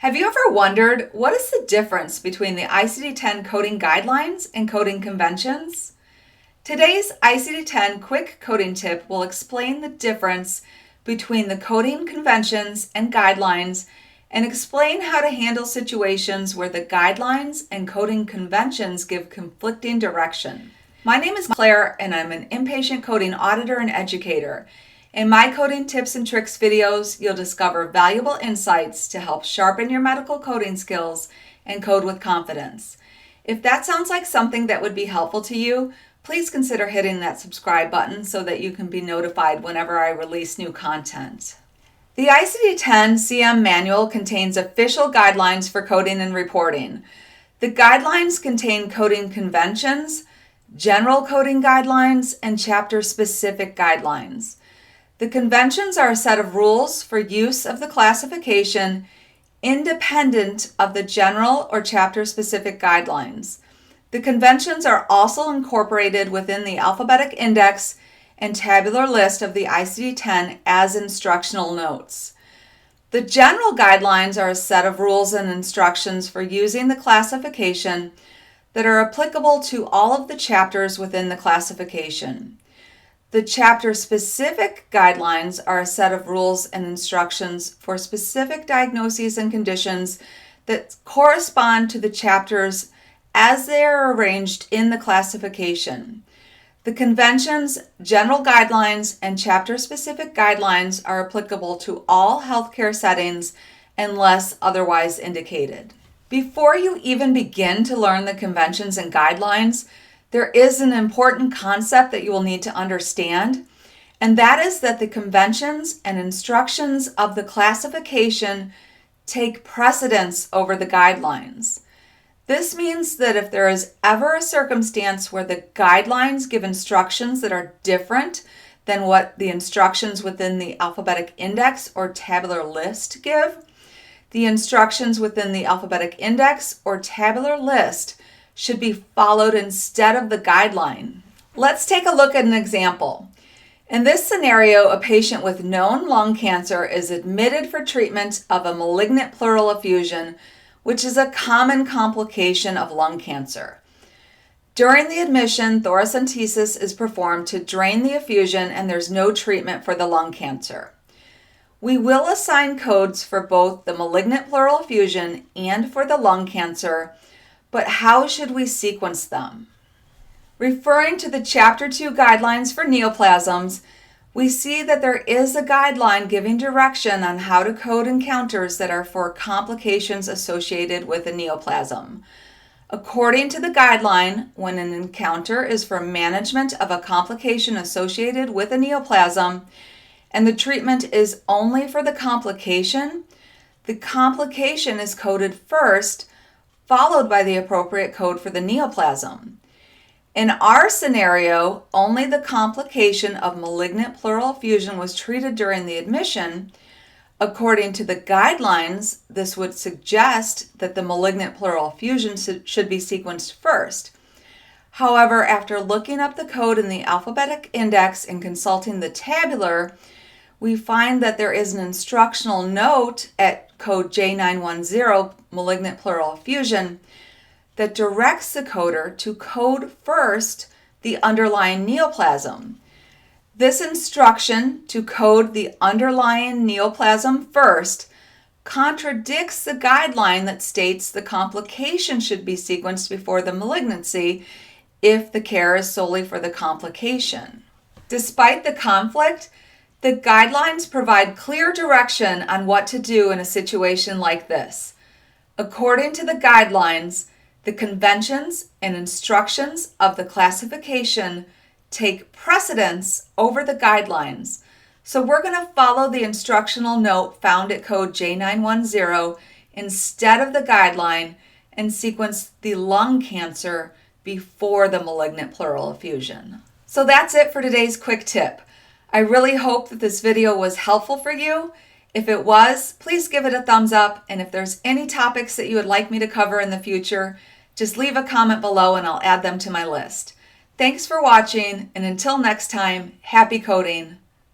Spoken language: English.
Have you ever wondered what is the difference between the ICD-10 coding guidelines and coding conventions? Today's ICD-10 quick coding tip will explain the difference between the coding conventions and guidelines and explain how to handle situations where the guidelines and coding conventions give conflicting direction. My name is Claire and I'm an inpatient coding auditor and educator. In my coding tips and tricks videos, you'll discover valuable insights to help sharpen your medical coding skills and code with confidence. If that sounds like something that would be helpful to you, please consider hitting that subscribe button so that you can be notified whenever I release new content. The ICD-10-CM manual contains official guidelines for coding and reporting. The guidelines contain coding conventions, general coding guidelines, and chapter-specific guidelines. The conventions are a set of rules for use of the classification independent of the general or chapter-specific guidelines. The conventions are also incorporated within the alphabetic index and tabular list of the ICD-10 as instructional notes. The general guidelines are a set of rules and instructions for using the classification that are applicable to all of the chapters within the classification. The chapter-specific guidelines are a set of rules and instructions for specific diagnoses and conditions that correspond to the chapters as they are arranged in the classification. The conventions, general guidelines, and chapter-specific guidelines are applicable to all healthcare settings unless otherwise indicated. Before you even begin to learn the conventions and guidelines, there is an important concept that you will need to understand, and that is that the conventions and instructions of the classification take precedence over the guidelines. This means that if there is ever a circumstance where the guidelines give instructions that are different than what the instructions within the alphabetic index or tabular list give, the instructions within the alphabetic index or tabular list should be followed instead of the guideline. Let's take a look at an example. In this scenario, a patient with known lung cancer is admitted for treatment of a malignant pleural effusion, which is a common complication of lung cancer. During the admission, thoracentesis is performed to drain the effusion and there's no treatment for the lung cancer. We will assign codes for both the malignant pleural effusion and for the lung cancer, but how should we sequence them? Referring to the Chapter 2 guidelines for neoplasms, we see that there is a guideline giving direction on how to code encounters that are for complications associated with a neoplasm. According to the guideline, when an encounter is for management of a complication associated with a neoplasm and the treatment is only for the complication is coded first, followed by the appropriate code for the neoplasm. In our scenario, only the complication of malignant pleural effusion was treated during the admission. According to the guidelines, this would suggest that the malignant pleural effusion should be sequenced first. However, after looking up the code in the alphabetic index and consulting the tabular, we find that there is an instructional note at code J910, malignant pleural effusion, that directs the coder to code first the underlying neoplasm. This instruction to code the underlying neoplasm first contradicts the guideline that states the complication should be sequenced before the malignancy if the care is solely for the complication. Despite the conflict, the guidelines provide clear direction on what to do in a situation like this. According to the guidelines, the conventions and instructions of the classification take precedence over the guidelines. So we're going to follow the instructional note found at code J910 instead of the guideline and sequence the lung cancer before the malignant pleural effusion. So that's it for today's quick tip. I really hope that this video was helpful for you. If it was, please give it a thumbs up, and if there's any topics that you would like me to cover in the future, just leave a comment below and I'll add them to my list. Thanks for watching, and until next time, happy coding.